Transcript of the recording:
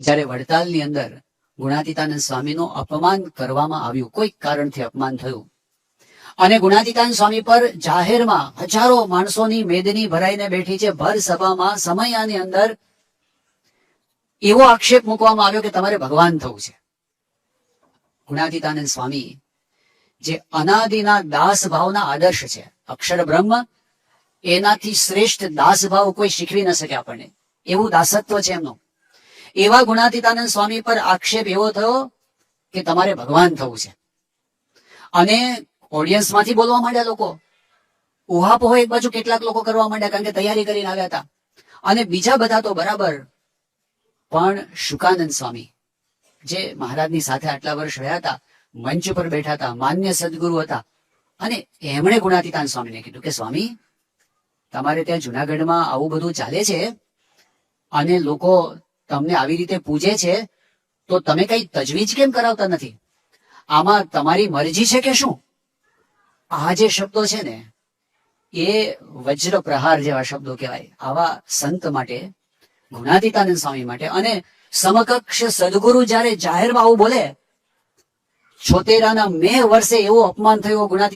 જ્યારે વડતાલની અંદર ગુણાતીતાનંદ સ્વામીનું અપમાન કરવામાં આવ્યું, કોઈક કારણથી અપમાન થયું અને ગુણાતીતાનંદ સ્વામી પર જાહેરમાં હજારો માણસોની મેદની ભરાઈને બેઠી છે. ભર સભામાં સમયાની અંદર એવો આક્ષેપ મૂકવામાં આવ્યો કે તમારે ભગવાન થવું છે. ગુણાતીતાનંદ સ્વામી જે અનાદિના દાસ ભાવના આદર્શ છે, અક્ષર બ્રહ્મ, એનાથી શ્રેષ્ઠ દાસ ભાવ કોઈ શીખવી ન શકે આપણને, એવું દાસત્વ છે એમનું. એવા ગુણાતીતાનંદ સ્વામી પર આક્ષેપ એવો થયો કે તમારે ભગવાન થવું છે. અને ઓડિયન્સમાંથી બોલવા માંડ્યા લોકો, ઉહાપોહ એક બાજુ કેટલાક લોકો કરવા માંડ્યા, કારણ કે તૈયારી કરીને આવ્યા હતા. અને બીજા બધા તો બરાબર, પણ શુકાનંદ સ્વામી જે મહારાજની સાથે આટલા વર્ષ રહ્યા હતા, મંચ પર બેઠા હતા, માન્ય સદગુરુ હતા, અને એમણે ગુણાતીતાનંદ સ્વામીને કીધું કે સ્વામી, તમારે ત્યાં જુનાગઢમાં આવું બધું ચાલે છે અને લોકો તમને આવી રીતે પૂજે છે, તો તમે કઈ તજવીજ કેમ કરાવતા નથી? આમાં તમારી મરજી છે કે શું? આ જે શબ્દો છે ને, એ વજ્ર પ્રહાર જેવા શબ્દો કહેવાય. આવા સંત માટે, ગુણાતીતાનંદ સ્વામી માટે, અને સમકક્ષ સદગુરુ જયારે જાહેરમાં આવું બોલે, 76ના મે વર્ષે એવું અપમાન થયું ગુણાતીતાનંદ